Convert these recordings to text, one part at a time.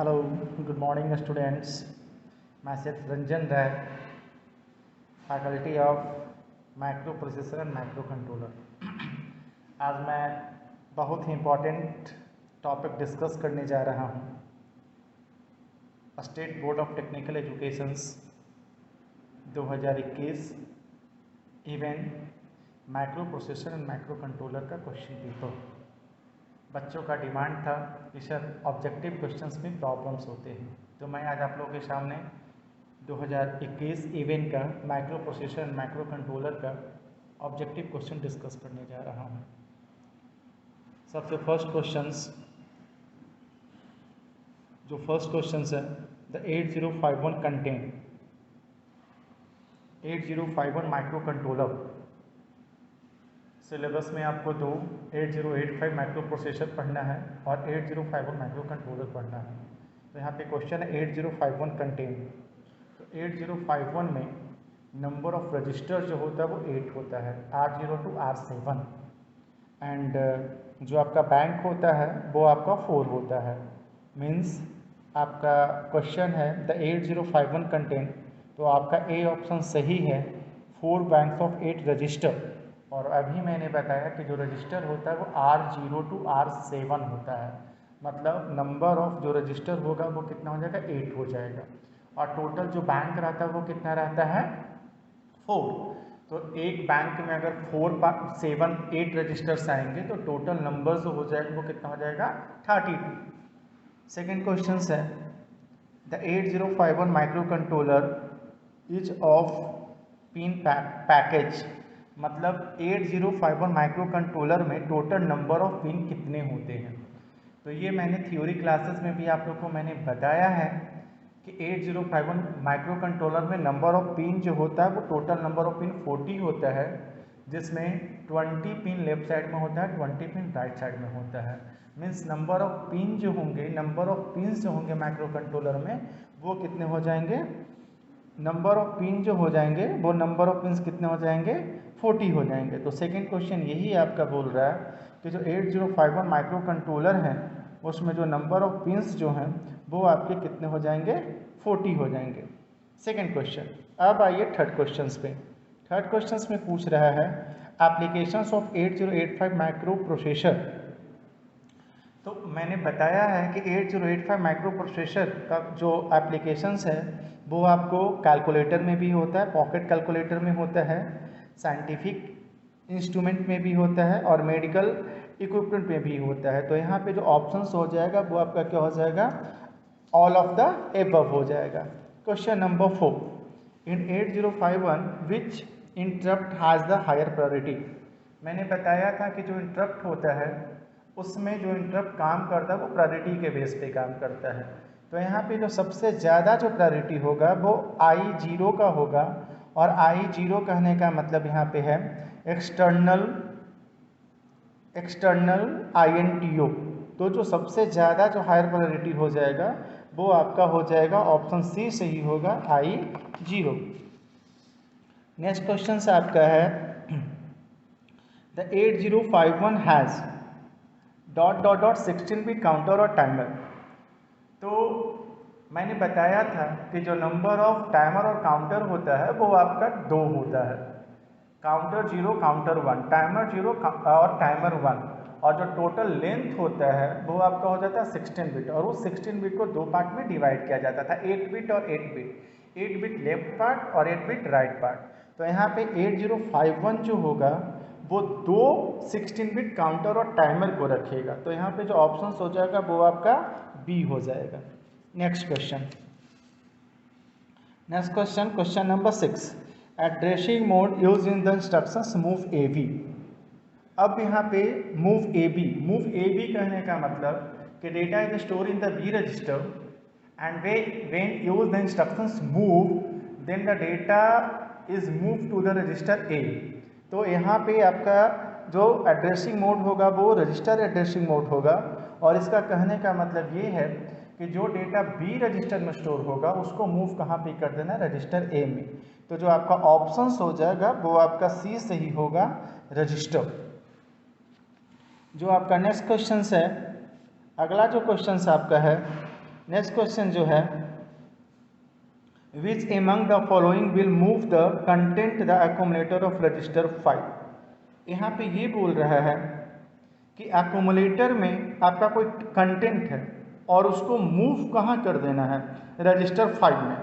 Hello, good morning students. मैं सिर्फ Ranjan Rai, faculty of microprocessor and microcontroller. आज मैं बहुत ही इम्पोर्टेंट टॉपिक डिस्कस करने जा रहा हूँ। State board of technical educations 2021 event micro processor and micro controller का क्वेश्चन पेपर। बच्चों का डिमांड था कि सर ऑब्जेक्टिव क्वेश्चंस में प्रॉब्लम्स होते हैं, तो मैं आज आप लोगों के सामने 2021 इवेंट का micro processor and micro controller का ऑब्जेक्टिव क्वेश्चन डिस्कस करने जा रहा हूँ। सबसे फर्स्ट क्वेश्चंस है the 8051 content 8051 micro controller. Syllabus में आपको 8085 माइक्रो प्रोसेसर पढ़ना है और 8051 माइक्रो कंट्रोलर पढ़ना है। तो यहाँ पे क्वेश्चन है 8051 कंटेंट। तो 8051 में नंबर ऑफ रजिस्टर जो होता है वो 8 होता है, R0 to R7, एंड जो आपका बैंक होता है वो आपका 4 होता है। मीन्स आपका क्वेश्चन है द 8051 कंटेंट, तो आपका ए ऑप्शन सही है, 4 बैंक्स ऑफ 8 रजिस्टर। और अभी मैंने बताया कि जो रजिस्टर होता है वो R0 to R7 होता है, मतलब नंबर ऑफ जो रजिस्टर होगा वो कितना हो जाएगा, 8 हो जाएगा। और टोटल जो बैंक रहता है वो कितना रहता है, 4। तो एक बैंक में अगर 4, 7, 8 रजिस्टर्स आएंगे तो टोटल नंबर जो हो जाएगा वो कितना हो जाएगा, 32। सेकेंड क्वेश्चन है the 8051 micro controller is of pin package, मतलब 8051 माइक्रो कंट्रोलर में टोटल नंबर ऑफ पिन कितने होते हैं। तो ये मैंने थ्योरी क्लासेस में भी आप लोग को मैंने बताया है कि 8051 माइक्रो कंट्रोलर में नंबर ऑफ पिन जो होता है वो टोटल नंबर ऑफ पिन 40 होता है, जिसमें 20 पिन लेफ्ट साइड में होता है, 20 पिन राइट साइड में होता है। मीन्स नंबर ऑफ पिन जो होंगे, नंबर ऑफ पिन्स जो होंगे माइक्रो कंट्रोलर में वो कितने हो जाएंगे, नंबर ऑफ पिन जो हो जाएंगे वो नंबर ऑफ पिन्स कितने हो जाएंगे, 40 हो जाएंगे। तो सेकंड क्वेश्चन यही आपका बोल रहा है कि जो 8051 माइक्रो कंट्रोलर हैं उसमें जो नंबर ऑफ पिन्स जो हैं वो आपके कितने हो जाएंगे, 40 हो जाएंगे। Second question. अब आइए थर्ड क्वेश्चन पे। थर्ड क्वेश्चन में पूछ रहा है एप्लीकेशंस ऑफ 8085 माइक्रो प्रोसेसर। तो मैंने बताया है कि 8085 माइक्रो प्रोसेसर का जो एप्लीकेशंस है वो आपको कैलकुलेटर में भी होता है, पॉकेट कैलकुलेटर में होता है, साइंटिफिक इंस्ट्रूमेंट में भी होता है और मेडिकल इक्विपमेंट में भी होता है। तो यहाँ पे जो ऑप्शंस हो जाएगा वो आपका क्या हो जाएगा, ऑल ऑफ द एबव हो जाएगा। Question number 4, in 8051 which interrupt has the higher priority. मैंने बताया था कि जो इंटरप्ट होता है उसमें जो इंटरप्ट काम करता है वो प्रायोरिटी के बेस पे काम करता है। तो यहाँ पे जो सबसे ज़्यादा जो प्रायोरिटी होगा वो I0 का होगा, और I0 कहने का मतलब यहाँ पे है एक्सटर्नल INTO। तो जो सबसे ज़्यादा जो हायर प्रायोरिटी हो जाएगा वो आपका हो जाएगा, ऑप्शन सी सही होगा, I0। नेक्स्ट क्वेश्चन आपका है द 8051 हैज़ ... 16 बिट काउंटर और टाइमर। तो मैंने बताया था कि जो नंबर ऑफ टाइमर और काउंटर होता है वो आपका 2 होता है, काउंटर 0 काउंटर 1, टाइमर 0 और टाइमर 1, और जो टोटल लेंथ होता है वो आपका हो जाता है 16 बिट, और उस 16 बिट को 2 पार्ट में डिवाइड किया जाता था, 8 बिट और 8 बिट, 8 बिट लेफ्ट पार्ट और 8 बिट राइट पार्ट। तो यहाँ पे 8051 जो होगा वो 2 16 बिट काउंटर और टाइमर को रखेगा। तो यहाँ पे जो ऑप्शन हो जाएगा वो आपका बी हो जाएगा। Next question question number 6, addressing mode use in the instructions move AB। अब यहाँ पे मूव AB कहने का मतलब कि data is store in the B register and when use the instructions move then the data is move to the register A। तो यहाँ पे आपका जो एड्रेसिंग मोड होगा वो रजिस्टर एड्रेसिंग मोड होगा, और इसका कहने का मतलब ये है कि जो डेटा B रजिस्टर में स्टोर होगा उसको मूव कहाँ पे कर देना, रजिस्टर A में। तो जो आपका ऑप्शंस हो जाएगा वो आपका सी सही होगा, रजिस्टर। जो आपका नेक्स्ट क्वेश्चन है, अगला जो क्वेश्चन आपका है नेक्स्ट क्वेश्चन जो है, which among the following will move the content the accumulator of register 5। यहाँ पे ये बोल रहा है कि एक्यूमुलेटर में आपका कोई कंटेंट है और उसको मूव कहाँ कर देना है, रजिस्टर 5 में।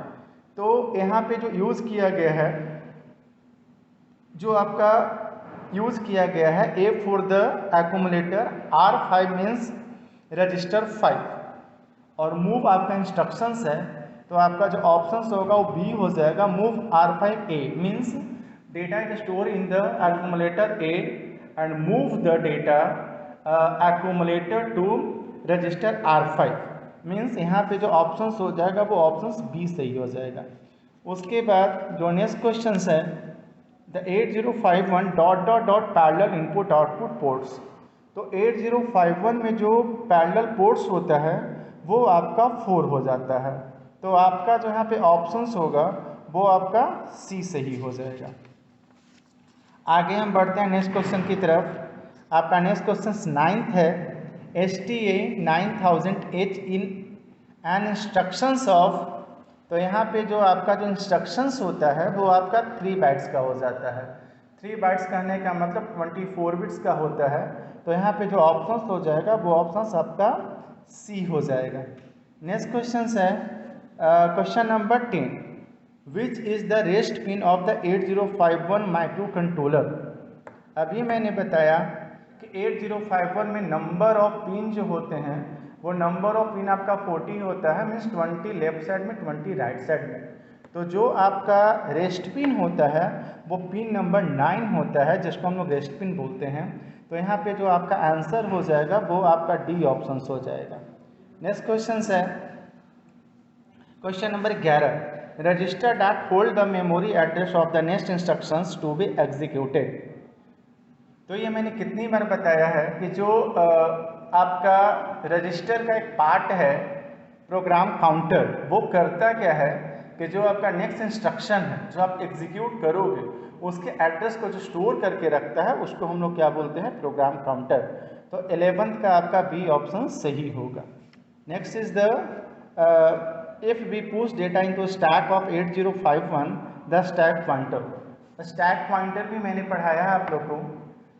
तो यहाँ पे जो यूज़ किया गया है, जो आपका यूज़ किया गया है A for the accumulator, R5 means register 5, और मूव आपका इंस्ट्रक्शंस है, तो आपका जो ऑप्शंस होगा वो बी हो जाएगा, move R5A means data is store in the accumulator A and move the data accumulator to register R5 means यहाँ पे जो ऑप्शंस हो जाएगा वो ऑप्शंस बी सही हो जाएगा। उसके बाद जो नेक्स्ट क्वेश्चन है, the 8051 dot dot dot parallel input output ports. तो 8051 में जो पैरेलल पोर्ट्स होता है वो आपका 4 हो जाता है, तो आपका जो यहाँ पे ऑप्शंस होगा वो आपका सी सही हो जाएगा। आगे हम बढ़ते हैं नेक्स्ट क्वेश्चन की तरफ। आपका नेक्स्ट क्वेश्चन 9th है, STA 9000H in an instructions of. तो यहाँ पे जो आपका जो इंस्ट्रक्शंस होता है वो आपका 3 बाइट्स का हो जाता है। 3 बाइट्स कहने का मतलब 24 बिट्स का होता है, तो यहाँ पे जो ऑप्शंस हो जाएगा वो ऑप्शंस आपका सी हो जाएगा। नेक्स्ट क्वेश्चन है question number 10, which is the rest pin of the 8051 micro controller. अभी मैंने बताया कि 8051 में नंबर ऑफ पिन जो होते हैं वो नंबर ऑफ पिन आपका 40 होता है, मीन्स 20 लेफ्ट साइड में 20 राइट साइड में। तो जो आपका रेस्ट पिन होता है वो पिन नंबर 9 होता है, जिसको हम लोग रेस्ट पिन बोलते हैं। तो यहाँ पे जो आपका आंसर हो जाएगा वो आपका डी ऑप्शन हो जाएगा। नेक्स्ट क्वेश्चन है question number 11, register that hold the memory address of the next instructions to be executed. तो ये मैंने कितनी बार बताया है कि जो आपका रजिस्टर का एक पार्ट है प्रोग्राम काउंटर, वो करता क्या है कि जो आपका नेक्स्ट इंस्ट्रक्शन है जो आप एग्जीक्यूट करोगे उसके एड्रेस को जो स्टोर करके रखता है उसको हम लोग क्या बोलते हैं, प्रोग्राम काउंटर। तो 11th का आपका बी ऑप्शन सही होगा। Next is the if we push data into stack of 8051 the stack pointer. Stack pointer भी मैंने पढ़ाया है आप लोग को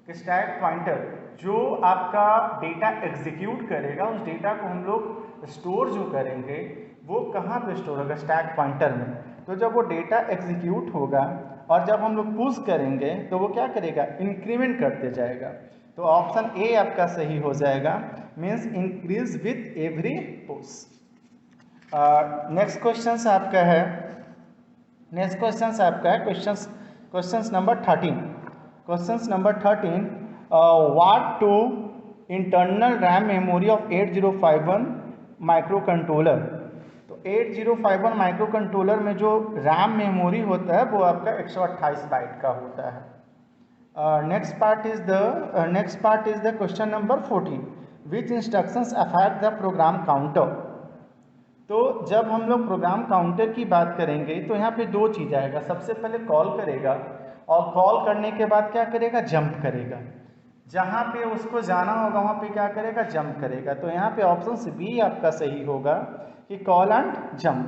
कि स्टैक पॉइंटर जो आपका डेटा एग्जीक्यूट करेगा उस डेटा को हम लोग स्टोर जो करेंगे वो कहाँ पे स्टोर होगा, स्टैक पॉइंटर में। तो जब वो डेटा एग्जीक्यूट होगा और जब हम लोग पुश करेंगे तो वो क्या करेगा, इंक्रीमेंट करते जाएगा। तो ऑप्शन ए आपका सही हो जाएगा, means increase with every push. Next question आपका है question number 13। Question number 13, what to internal RAM memory of 8051 microcontroller. तो 8051 माइक्रो कंट्रोलर में जो रैम मेमोरी होता है वो आपका 128 बाइट का होता है। Next part is the question number 14, which instructions affect the program counter. तो जब हम लोग प्रोग्राम काउंटर की बात करेंगे तो यहाँ पे 2 चीज़ आएगा। सबसे पहले कॉल करेगा और कॉल करने के बाद क्या करेगा, जंप करेगा। जहाँ पे उसको जाना होगा वहाँ पे क्या करेगा, जंप करेगा। तो यहाँ पे ऑप्शन बी आपका सही होगा कि call and jump.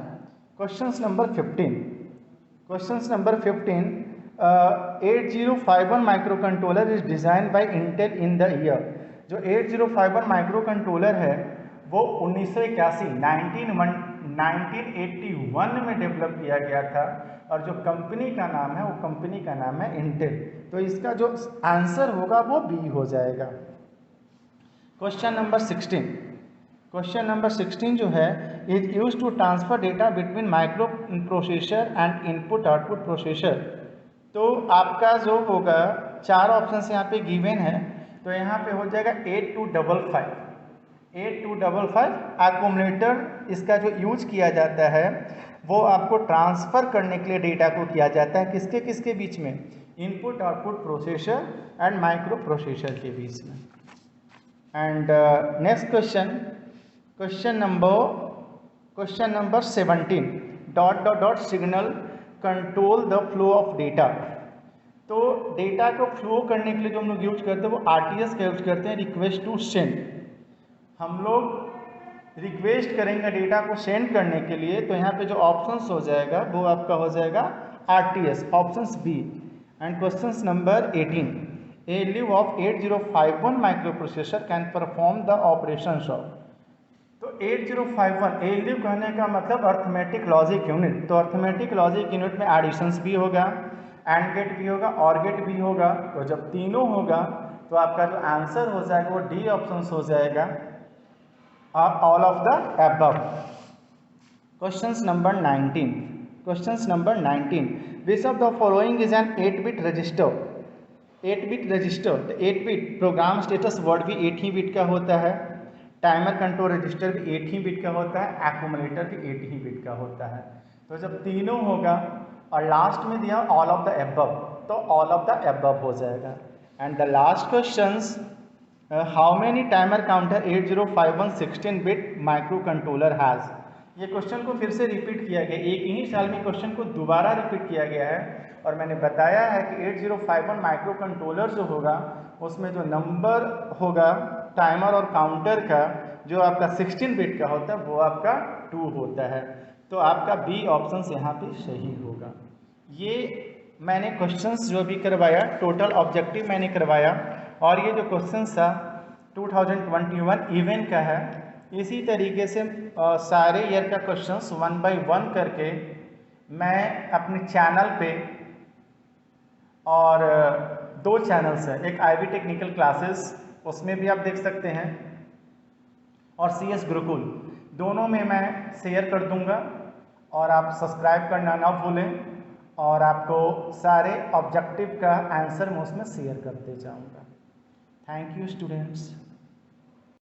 Question number 15, 8051 micro controller is design by Intel in the year. जो 8051 माइक्रो कंट्रोलर है वो 1981 1981 में डेवलप किया गया था, और जो कंपनी का नाम है वो कंपनी का नाम है इंटेल। तो इसका जो आंसर होगा वो बी हो जाएगा। क्वेश्चन नंबर 16 जो है, is use to transfer data between microprocessor and input output processor. तो आपका जो होगा 4 ऑप्शन यहाँ पे गिवन है, तो यहाँ पे हो जाएगा 8255 एक्यूमुलेटर। इसका जो यूज किया जाता है वो आपको ट्रांसफ़र करने के लिए डेटा को किया जाता है, किसके किसके बीच में, input output processor and micro processor के बीच में। And next question number 17, dot dot dot signal control the flow of data. तो डेटा को फ्लो करने के लिए जो हम लोग यूज करते हैं वो RTS का यूज करते हैं, रिक्वेस्ट टू सेंड। हम लोग रिक्वेस्ट करेंगे डेटा को सेंड करने के लिए, तो यहाँ पे जो ऑप्शंस हो जाएगा वो आपका हो जाएगा RTS, options B. And question number 18, ALU of 8051 microprocessor can perform the operations of. तो 8051 ALU कहने का मतलब अर्थमेटिक लॉजिक यूनिट, तो अर्थमेटिक लॉजिक यूनिट में एडिशंस भी होगा, एंड गेट भी होगा, और गेट भी होगा। तो जब तीनों होगा तो आपका जो आंसर हो जाएगा वो डी ऑप्शन हो जाएगा, all of the above. Question number 19, question number 19, which of the following is an 8-बिट रजिस्टर। 8-बिट रजिस्टर, तो 8-बिट प्रोग्राम स्टेटस वर्ड भी 8 ही बिट का होता है, टाइमर कंट्रोल रजिस्टर भी 8 ही बिट का होता है, एक्यूमुलेटर भी 8 ही बिट का होता है। तो जब तीनों होगा और लास्ट में दिया ऑल ऑफ द अबव, तो ऑल ऑफ द अबव हो जाएगा। And the last questions, how many timer counter 8051 16-बिट माइक्रो कंट्रोलर हैज़। ये क्वेश्चन को फिर से रिपीट किया गया, एक ही साल में क्वेश्चन को दोबारा रिपीट किया गया है। और मैंने बताया है कि 8051 माइक्रो कंट्रोलर जो होगा उसमें जो नंबर होगा टाइमर और काउंटर का, जो आपका 16 बिट का होता है वो आपका 2 होता है। तो आपका बी ऑप्शन यहाँ पे सही होगा। ये मैंने क्वेश्चंस जो भी करवाया, टोटल ऑब्जेक्टिव मैंने करवाया, और ये जो क्वेश्चन था 2021 इवेंट का है। इसी तरीके से सारे ईयर का क्वेश्चंस 1 बाय 1 करके मैं अपने चैनल पे, और 2 चैनल्स हैं, एक IB टेक्निकल क्लासेस उसमें भी आप देख सकते हैं, और CS गुरुकुल, दोनों में मैं शेयर कर दूंगा। और आप सब्सक्राइब करना ना भूलें, और आपको सारे ऑब्जेक्टिव का आंसर मैं उसमें शेयर करते जाऊंगा। Thank you students.